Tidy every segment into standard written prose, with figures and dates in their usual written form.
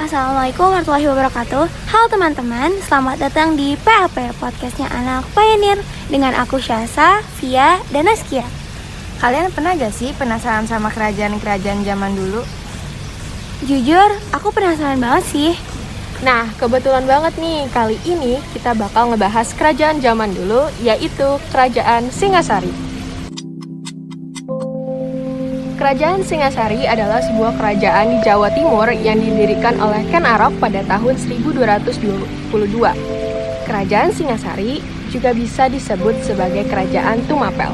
Assalamualaikum warahmatullahi wabarakatuh. Halo teman-teman, selamat datang di PAP, podcastnya anak pioneer. Dengan aku Syasa, Via, dan Askia. Kalian pernah gak sih penasaran sama kerajaan-kerajaan zaman dulu? Jujur, aku penasaran banget sih. Nah, kebetulan banget nih, kali ini kita bakal ngebahas kerajaan zaman dulu, yaitu Kerajaan Singasari. Kerajaan Singasari adalah sebuah kerajaan di Jawa Timur yang didirikan oleh Ken Arok pada tahun 1222. Kerajaan Singasari juga bisa disebut sebagai Kerajaan Tumapel.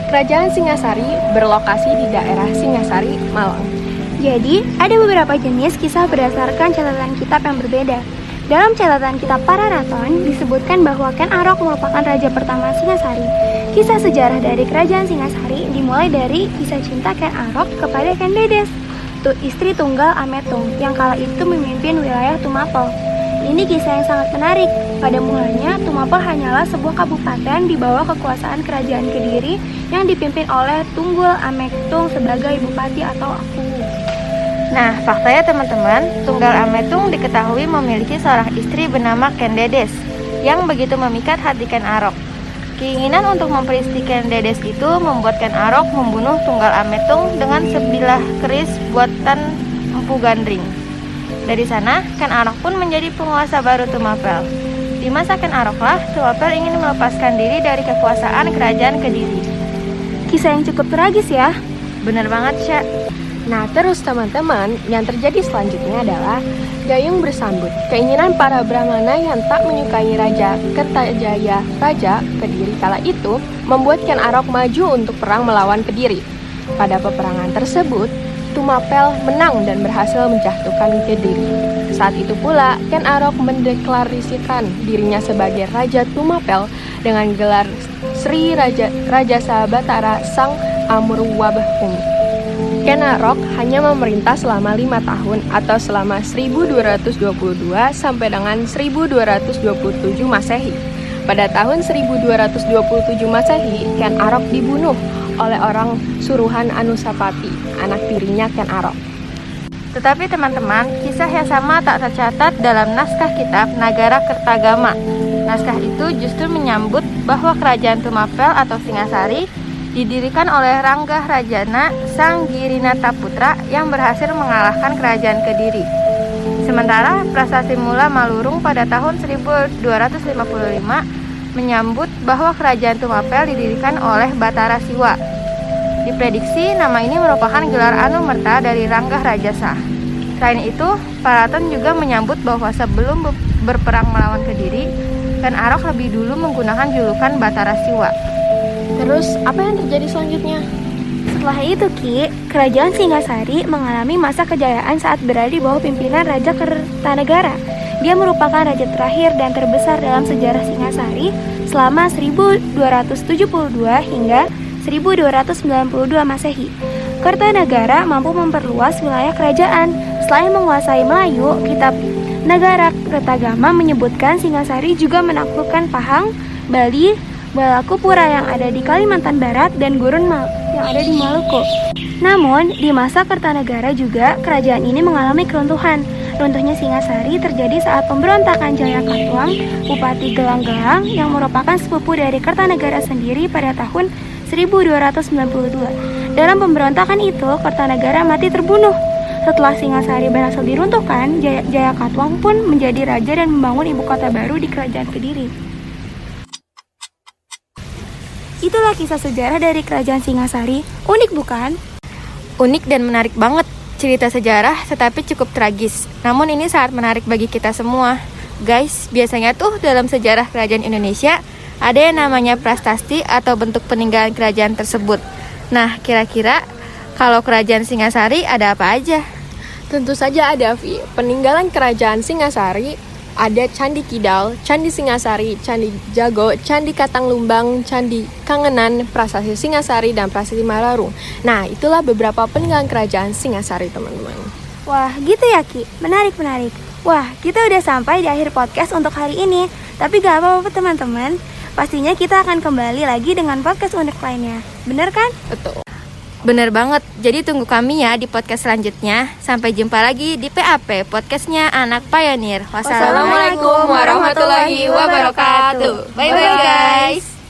Kerajaan Singasari berlokasi di daerah Singasari, Malang. Jadi, ada beberapa jenis kisah berdasarkan catatan kitab yang berbeda. Dalam catatan kitab Pararaton, disebutkan bahwa Ken Arok merupakan raja pertama Singasari. Kisah sejarah dari kerajaan Singasari dimulai dari kisah cinta Ken Arok kepada Ken Dedes, istri tunggal Ametung, yang kala itu memimpin wilayah Tumapel. Ini kisah yang sangat menarik. Pada mulanya, Tumapel hanyalah sebuah kabupaten di bawah kekuasaan kerajaan Kediri yang dipimpin oleh Tunggul Ametung sebagai bupati atau aku. Nah, faktanya teman-teman, Tunggal Ametung diketahui memiliki seorang istri bernama Ken Dedes yang begitu memikat hati Ken Arok. Keinginan untuk memperisti Ken Dedes itu membuat Ken Arok membunuh Tunggal Ametung dengan sebilah keris buatan Empu Gandring. Dari sana, Ken Arok pun menjadi penguasa baru Tumapel. Di masa Ken Aroklah, Tumapel ingin melepaskan diri dari kekuasaan kerajaan Kediri. Kisah yang cukup tragis ya. Bener banget, Sya. Nah, terus teman-teman, yang terjadi selanjutnya adalah Gayung bersambut. Keinginan para Brahmana yang tak menyukai Raja Kertajaya, Raja Kediri kala itu, membuat Ken Arok maju untuk perang melawan Kediri. Pada peperangan tersebut, Tumapel menang dan berhasil menjatuhkan Kediri. Saat itu pula, Ken Arok mendeklarasikan dirinya sebagai Raja Tumapel dengan gelar Sri Rajasa Batara Sang Amurwabhumi. Ken Arok hanya memerintah selama 5 tahun atau selama 1222 sampai dengan 1227 Masehi. Pada tahun 1227 Masehi, Ken Arok dibunuh oleh orang suruhan Anusapati, anak tirinya Ken Arok. Tetapi teman-teman, kisah yang sama tak tercatat dalam naskah kitab Nagara Kertagama. Naskah itu justru menyambut bahwa kerajaan Tumapel atau Singasari didirikan oleh Ranggah Rajana Sang Girinata Putra yang berhasil mengalahkan kerajaan Kediri. Sementara Prasasti Mula Malurung pada tahun 1255 menyambut bahwa kerajaan Tumapel didirikan oleh Batara Siwa. Diprediksi nama ini merupakan gelar Anumerta dari Ranggah Rajasa. Selain itu, Pararaton juga menyambut bahwa sebelum berperang melawan Kediri, Ken Arok lebih dulu menggunakan julukan Batara Siwa. Terus, apa yang terjadi selanjutnya? Setelah itu, kerajaan Singasari mengalami masa kejayaan saat berada di bawah pimpinan Raja Kertanegara. Dia merupakan raja terakhir dan terbesar dalam sejarah Singasari selama 1272 hingga 1292 Masehi. Kertanegara mampu memperluas wilayah kerajaan. Selain menguasai Melayu, kitab Nagara Kertagama menyebutkan Singasari juga menaklukkan Pahang, Bali, Balakupura yang ada di Kalimantan Barat dan Gurun yang ada di Maluku. Namun, di masa Kertanegara juga kerajaan ini mengalami keruntuhan. Runtuhnya Singasari terjadi saat pemberontakan Jayakatwang, Bupati Gelang-Gelang yang merupakan sepupu dari Kertanegara sendiri pada tahun 1292. Dalam pemberontakan itu, Kertanegara mati terbunuh. Setelah Singasari berhasil diruntuhkan, Jayakatwang pun menjadi raja dan membangun ibu kota baru di kerajaan Kediri. Itulah kisah sejarah dari kerajaan Singasari. Unik bukan? Unik dan menarik banget cerita sejarah, tetapi cukup tragis. Namun ini sangat menarik bagi kita semua. Guys, biasanya tuh dalam sejarah kerajaan Indonesia ada yang namanya prasasti atau bentuk peninggalan kerajaan tersebut. Nah, kira-kira kalau kerajaan Singasari ada apa aja? Tentu saja ada, Vi. Peninggalan kerajaan Singasari ada Candi Kidal, Candi Singasari, Candi Jago, Candi Katanglumbang, Candi Kangenan, Prasasti Singasari, dan Prasasti Mararung. Nah, itulah beberapa peninggalan kerajaan Singasari, teman-teman. Wah, gitu ya, Ki? Menarik. Wah, kita udah sampai di akhir podcast untuk hari ini. Tapi gak apa-apa, teman-teman. Pastinya kita akan kembali lagi dengan podcast unik lainnya. Bener kan? Betul. Bener banget, jadi tunggu kami ya di podcast selanjutnya. Sampai jumpa lagi di PAP, podcastnya Anak Pioneer. Wassalamualaikum warahmatullahi wabarakatuh. Bye-bye guys.